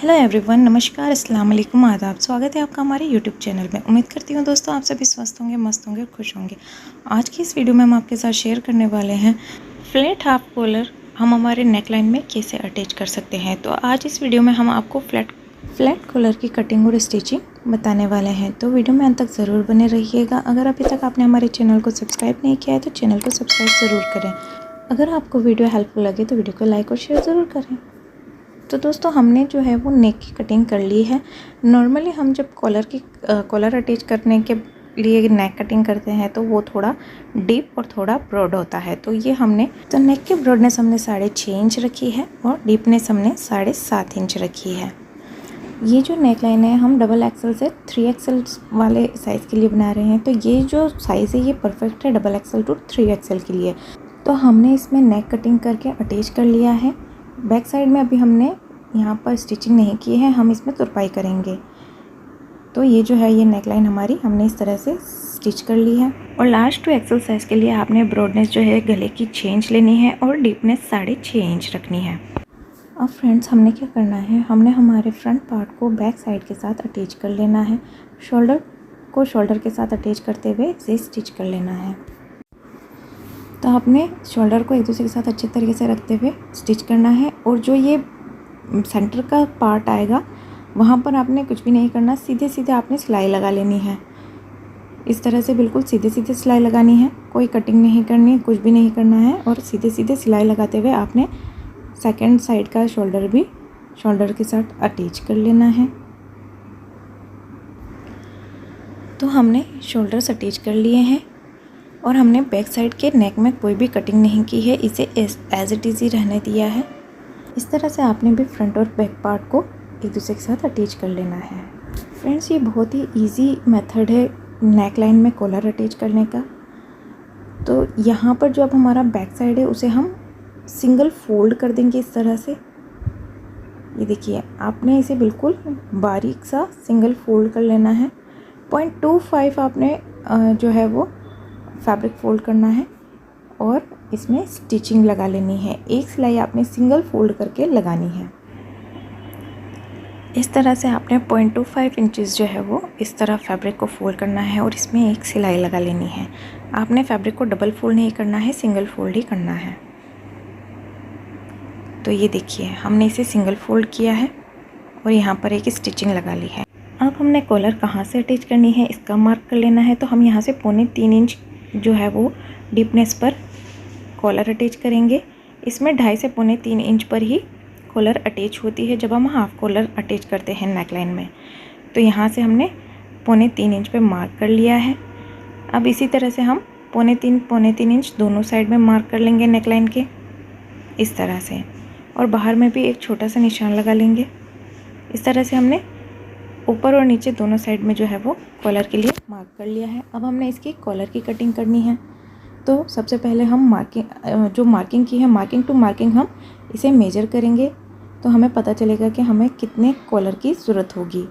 Hello everyone, नमस्कार, अस्सलाम वालेकुम, आदाब। स्वागत है आपका हमारे यूट्यूब चैनल में। उम्मीद करती हूँ दोस्तों आप सभी स्वस्थ होंगे, मस्त होंगे और खुश होंगे। आज की इस वीडियो में हम आपके साथ शेयर करने वाले हैं फ्लैट हाफ कॉलर हम हमारे नेक लाइन में कैसे अटैच कर सकते हैं। तो आज इस वीडियो में हम आपको फ्लैट कॉलर की कटिंग और स्टिचिंग बताने वाले हैं, तो वीडियो में अंत तक ज़रूर बने रहिएगा। अगर अभी तक आपने हमारे चैनल को सब्सक्राइब नहीं किया है तो चैनल को सब्सक्राइब ज़रूर करें। अगर आपको वीडियो हेल्पफुल लगे तो वीडियो को लाइक और शेयर ज़रूर करें। तो दोस्तों हमने जो है वो नेक की कटिंग कर ली है। नॉर्मली हम जब कॉलर अटैच करने के लिए नेक कटिंग करते हैं तो वो थोड़ा डीप और थोड़ा ब्रॉड होता है। तो ये हमने नेक की ब्रॉडनेस हमने 6.5 इंच रखी है और डीपनेस हमने 7.5 इंच रखी है। ये जो नेक लाइन है हम डबल एक्सल से 3XL वाले साइज़ के लिए बना रहे हैं। तो ये जो साइज़ है ये परफेक्ट है डबल एक्सल टू 3XL के लिए। तो हमने इसमें नेक कटिंग करके अटैच कर लिया है। बैक साइड में अभी हमने यहाँ पर स्टिचिंग नहीं की है, हम इसमें तुरपाई करेंगे। तो ये जो है ये नेकलाइन हमारी हमने इस तरह से स्टिच कर ली है। और लास्ट 2XL साइज़ के लिए आपने ब्रॉडनेस जो है गले की 6 इंच लेनी है और डीपनेस 6.5 इंच रखनी है। अब फ्रेंड्स हमने क्या करना है, हमने हमारे फ्रंट पार्ट को बैक साइड के साथ अटैच कर लेना है। शोल्डर को शोल्डर के साथ अटैच करते हुए इसे स्टिच कर लेना है। तो आपने शोल्डर को एक दूसरे के साथ अच्छे तरीके से रखते हुए स्टिच करना है। और जो ये सेंटर का पार्ट आएगा वहाँ पर आपने कुछ भी नहीं करना, सीधे सीधे आपने सिलाई लगा लेनी है। इस तरह से बिल्कुल सीधे सीधे सिलाई लगानी है, कोई कटिंग नहीं करनी, कुछ भी नहीं करना है। और सीधे सीधे सिलाई लगाते हुए आपने सेकंड साइड का शोल्डर भी शोल्डर के साथ अटैच कर लेना है। तो हमने शोल्डर्स अटैच कर लिए हैं और हमने बैक साइड के नेक में कोई भी कटिंग नहीं की है, इसे एज इट इज़ ही रहने दिया है। इस तरह से आपने भी फ्रंट और बैक पार्ट को एक दूसरे के साथ अटैच कर लेना है। फ्रेंड्स ये बहुत ही इजी मेथड है नेक लाइन में कॉलर अटैच करने का। तो यहाँ पर जो अब हमारा बैक साइड है उसे हम सिंगल फोल्ड कर देंगे इस तरह से। ये देखिए आपने इसे बिल्कुल बारीक सा सिंगल फोल्ड कर लेना है। 0.25 आपने जो है वो फैब्रिक फोल्ड करना है और इसमें स्टिचिंग लगा लेनी है। एक सिलाई आपने सिंगल फोल्ड करके लगानी है। इस तरह से आपने 0.25 इंचेस जो है वो इस तरह फैब्रिक को फोल्ड करना है और इसमें एक सिलाई लगा लेनी है। आपने फैब्रिक को डबल फोल्ड नहीं करना है, सिंगल फोल्ड ही करना है। तो ये देखिए हमने इसे सिंगल फोल्ड किया है और यहाँ पर एक स्टिचिंग लगा ली है। अब हमने कॉलर कहाँ से अटैच करनी है इसका मार्क कर लेना है। तो हम यहाँ से 3.25 इंच जो है वो डीपनेस पर कॉलर अटैच करेंगे। इसमें 2.5 से 3.25 इंच पर ही कॉलर अटैच होती है जब हम हाफ कॉलर अटैच करते हैं नेकलाइन में। तो यहाँ से हमने 3.25 इंच पे मार्क कर लिया है। अब इसी तरह से हम 3.25 इंच दोनों साइड में मार्क कर लेंगे नेकलाइन के इस तरह से। और बाहर में भी एक छोटा सा निशान लगा लेंगे। इस तरह से हमने ऊपर और नीचे दोनों साइड में जो है वो कॉलर के लिए मार्क कर लिया है। अब हमने इसकी कॉलर की कटिंग करनी है। तो सबसे पहले हम मार्किंग की है, मार्किंग टू मार्किंग हम इसे मेजर करेंगे तो हमें पता चलेगा कि हमें कितने कॉलर की ज़रूरत होगी।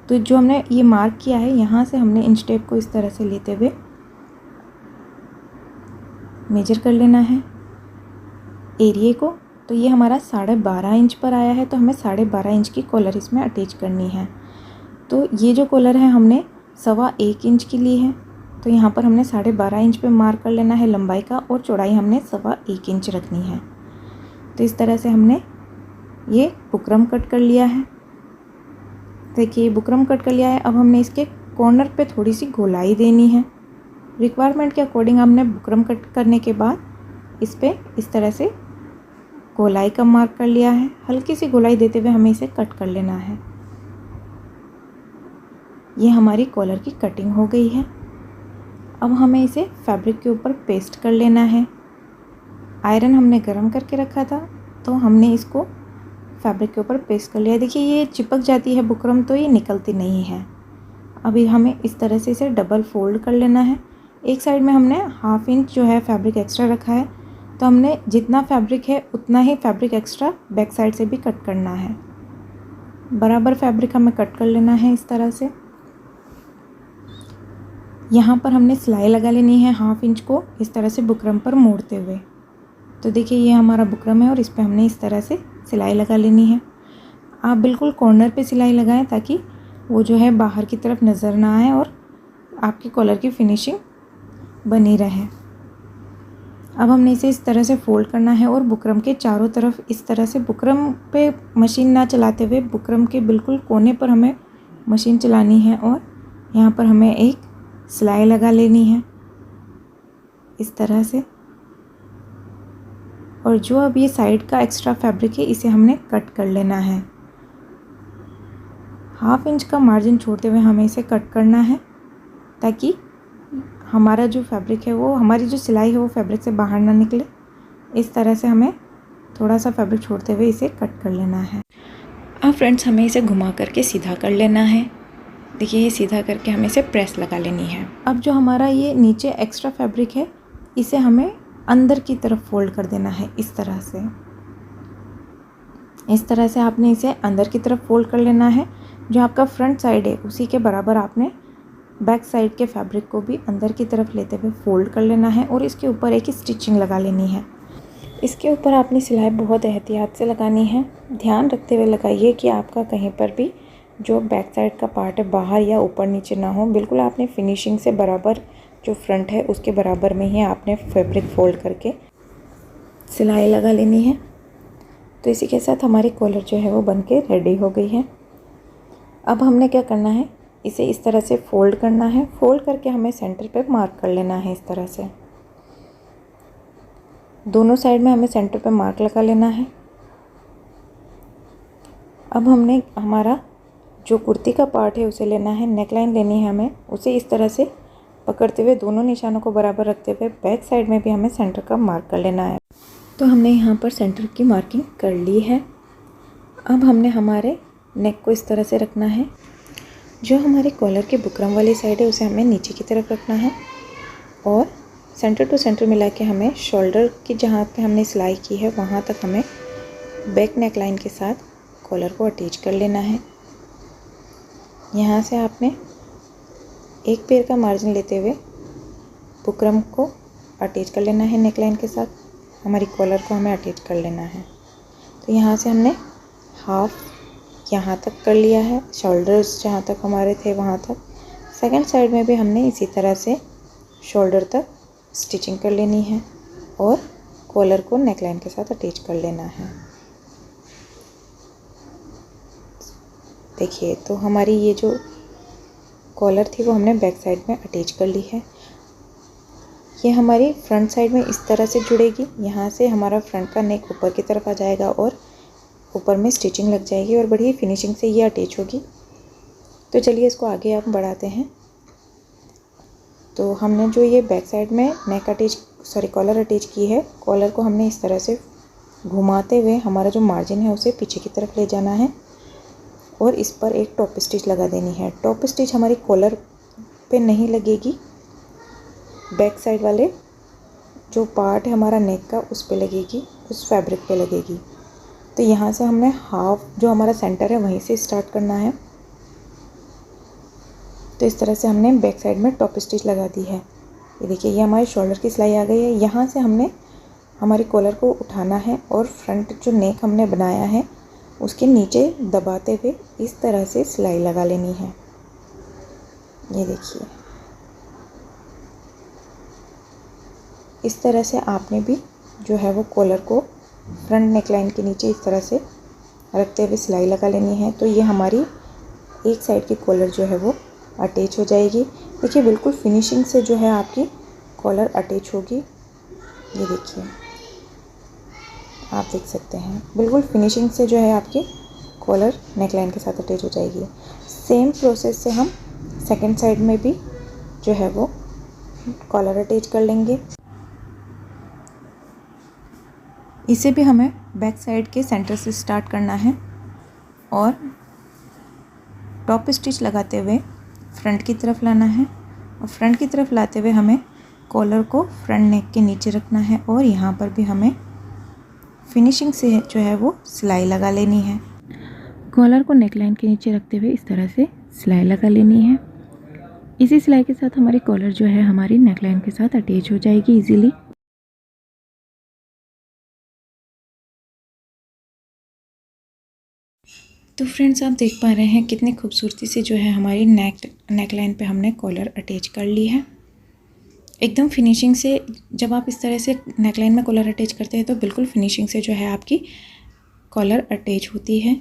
तो जो हमने ये मार्क किया है यहाँ से हमने इंच टेप को इस तरह से लेते हुए मेजर कर लेना है एरिए को। तो ये हमारा 12.5 इंच पर आया है, तो हमें 12.5 इंच की कॉलर इसमें अटैच करनी है। तो ये जो कॉलर है हमने 1.25 इंच की ली है। तो यहाँ पर हमने 12.5 इंच पे मार्क कर लेना है लंबाई का और चौड़ाई हमने 1.25 इंच रखनी है। तो इस तरह से हमने ये बुकरम कट कर लिया है। देखिए बुकरम कट कर लिया है। अब हमने इसके कॉर्नर पे थोड़ी सी गोलाई देनी है। रिक्वायरमेंट के अकॉर्डिंग हमने बुकरम कट करने के बाद इस पर इस तरह से गोलाई का मार्क कर लिया है। हल्की सी गोलाई देते हुए हमें इसे कट कर लेना है। ये हमारी कॉलर की कटिंग हो गई है। अब हमें इसे फैब्रिक के ऊपर पेस्ट कर लेना है। आयरन हमने गरम करके रखा था तो हमने इसको फैब्रिक के ऊपर पेस्ट कर लिया। देखिए ये चिपक जाती है बुकरम तो ये निकलती नहीं है। अभी हमें इस तरह से इसे डबल फोल्ड कर लेना है। एक साइड में हमने 1/2 इंच जो है फैब्रिक एक्स्ट्रा रखा है, तो हमने जितना फैब्रिक है उतना ही फैब्रिक एक्स्ट्रा बैक साइड से भी कट करना है। बराबर फैब्रिक हमें कट कर लेना है इस तरह से। यहाँ पर हमने सिलाई लगा लेनी है 1/2 इंच को इस तरह से बुकरम पर मोड़ते हुए। तो देखिए ये हमारा बुकरम है और इस पर हमने इस तरह से सिलाई लगा लेनी है। आप बिल्कुल कॉर्नर पे सिलाई लगाएं ताकि वो जो है बाहर की तरफ नज़र ना आए और आपके कॉलर की फिनिशिंग बनी रहे। अब हमने इसे इस तरह से फोल्ड करना है और बुकरम के चारों तरफ इस तरह से, बुकरम पे मशीन ना चलाते हुए बुकरम के बिल्कुल कोने पर हमें मशीन चलानी है और यहाँ पर हमें एक सिलाई लगा लेनी है इस तरह से। और जो अब ये साइड का एक्स्ट्रा फैब्रिक है इसे हमने कट कर लेना है। 1/2 इंच का मार्जिन छोड़ते हुए हमें इसे कट करना है ताकि हमारा जो फैब्रिक है वो, हमारी जो सिलाई है वो फैब्रिक से बाहर ना निकले। इस तरह से हमें थोड़ा सा फैब्रिक छोड़ते हुए इसे कट कर लेना है। अब फ्रेंड्स हमें इसे घुमा करके सीधा कर लेना है। देखिए ये सीधा करके हमें इसे प्रेस लगा लेनी है। अब जो हमारा ये नीचे एक्स्ट्रा फैब्रिक है इसे हमें अंदर की तरफ फोल्ड कर देना है इस तरह से। इस तरह से आपने इसे अंदर की तरफ फोल्ड कर लेना है। जो आपका फ्रंट साइड है उसी के बराबर आपने बैक साइड के फैब्रिक को भी अंदर की तरफ लेते हुए फोल्ड कर लेना है और इसके ऊपर एक स्टिचिंग लगा लेनी है। इसके ऊपर आपने सिलाई बहुत एहतियात से लगानी है। ध्यान रखते हुए लगाइए कि आपका कहीं पर भी जो बैक साइड का पार्ट है बाहर या ऊपर नीचे ना हो। बिल्कुल आपने फिनिशिंग से बराबर, जो फ्रंट है उसके बराबर में ही आपने फैब्रिक फोल्ड करके सिलाई लगा लेनी है। तो इसी के साथ हमारी कॉलर जो है वो बन के रेडी हो गई है। अब हमने क्या करना है, इसे इस तरह से फोल्ड करना है। फोल्ड करके हमें सेंटर पे मार्क कर लेना है इस तरह से। दोनों साइड में हमें सेंटर पे मार्क लगा लेना है। अब हमने हमारा जो कुर्ती का पार्ट है उसे लेना है, नेकलाइन लेनी है हमें। उसे इस तरह से पकड़ते हुए दोनों निशानों को बराबर रखते हुए बैक साइड में भी हमें सेंटर का मार्क कर लेना है। तो हमने यहाँ पर सेंटर की मार्किंग कर ली है। अब हमने हमारे नेक को इस तरह से रखना है। जो हमारे कॉलर के बुकरम वाली साइड है उसे हमें नीचे की तरफ रखना है और सेंटर टू सेंटर मिला के हमें शोल्डर की, जहाँ पे हमने सिलाई की है वहाँ तक हमें बैक नेक लाइन के साथ कॉलर को अटैच कर लेना है। यहाँ से आपने एक पैर का मार्जिन लेते हुए बुकरम को अटैच कर लेना है नेक लाइन के साथ। हमारी कॉलर को हमें अटैच कर लेना है। तो यहाँ से हमने हाफ यहाँ तक कर लिया है, शोल्डर्स जहाँ तक हमारे थे वहाँ तक। सेकंड साइड में भी हमने इसी तरह से शोल्डर तक स्टिचिंग कर लेनी है और कॉलर को नेकलाइन के साथ अटैच कर लेना है। देखिए तो हमारी ये जो कॉलर थी वो हमने बैक साइड में अटैच कर ली है। ये हमारी फ्रंट साइड में इस तरह से जुड़ेगी। यहाँ से हमारा फ्रंट का नेक ऊपर की तरफ आ जाएगा और ऊपर में स्टिचिंग लग जाएगी और बड़ी फिनिशिंग से ये अटैच होगी। तो चलिए इसको आगे आप बढ़ाते हैं। तो हमने जो ये बैक साइड में नेक अटैच, कॉलर अटैच की है, कॉलर को हमने इस तरह से घुमाते हुए हमारा जो मार्जिन है उसे पीछे की तरफ ले जाना है और इस पर एक टॉप स्टिच लगा देनी है। टॉप स्टिच हमारी कॉलर पे नहीं लगेगी, बैक साइड वाले जो पार्ट है हमारा नेक का उस पे लगेगी, उस फैब्रिक पे लगेगी। तो यहाँ से हमने हाफ जो हमारा सेंटर है वहीं से स्टार्ट करना है। तो इस तरह से हमने बैक साइड में टॉप स्टिच लगा दी है। ये देखिए ये हमारे शोल्डर की सिलाई आ गई है। यहाँ से हमने हमारी कॉलर को उठाना है और फ्रंट जो नेक हमने बनाया है उसके नीचे दबाते हुए इस तरह से सिलाई लगा लेनी है। ये देखिए इस तरह से आपने भी जो है वो कॉलर को फ्रंट नेकलाइन के नीचे इस तरह से रखते हुए सिलाई लगा लेनी है। तो ये हमारी एक साइड की कॉलर जो है वो अटैच हो जाएगी। देखिए बिल्कुल फिनिशिंग से जो है आपकी कॉलर अटैच होगी। ये देखिए आप देख सकते हैं बिल्कुल फिनिशिंग से जो है आपकी कॉलर नेकलाइन के साथ अटैच हो जाएगी। सेम प्रोसेस से हम सेकंड साइड में भी जो है वो कॉलर अटैच कर लेंगे। इसे भी हमें बैक साइड के सेंटर से स्टार्ट करना है और टॉप स्टिच लगाते हुए फ्रंट की तरफ लाना है और फ्रंट की तरफ लाते हुए हमें कॉलर को फ्रंट नेक के नीचे रखना है और यहाँ पर भी हमें फिनिशिंग से जो है वो सिलाई लगा लेनी है। कॉलर को नेकलाइन के नीचे रखते हुए इस तरह से सिलाई लगा लेनी है। इसी सिलाई के साथ हमारी कॉलर जो है हमारी नेकलाइन के साथ अटैच हो जाएगी इजीली। तो फ्रेंड्स आप देख पा रहे हैं कितनी खूबसूरती से जो है हमारी नेक लाइन पे हमने कॉलर अटैच कर ली है। एकदम फिनिशिंग से जब आप इस तरह से नेक लाइन में कॉलर अटैच करते हैं तो बिल्कुल फिनिशिंग से जो है आपकी कॉलर अटैच होती है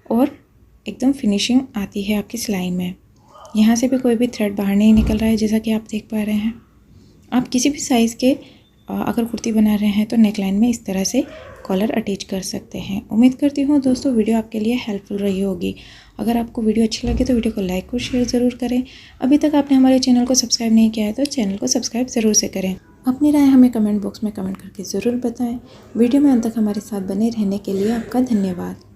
और एकदम फिनिशिंग आती है आपकी सिलाई में। यहाँ से भी कोई भी थ्रेड बाहर नहीं निकल रहा है, जैसा कि आप देख पा रहे हैं। आप किसी भी साइज़ के अगर कुर्ती बना रहे हैं तो नेकलाइन में इस तरह से कॉलर अटैच कर सकते हैं। उम्मीद करती हूँ दोस्तों वीडियो आपके लिए हेल्पफुल रही होगी। अगर आपको वीडियो अच्छी लगे तो वीडियो को लाइक और शेयर ज़रूर करें। अभी तक आपने हमारे चैनल को सब्सक्राइब नहीं किया है तो चैनल को सब्सक्राइब ज़रूर से करें। अपनी राय हमें कमेंट बॉक्स में कमेंट करके ज़रूर बताएँ। वीडियो में अंत तक हमारे साथ बने रहने के लिए आपका धन्यवाद।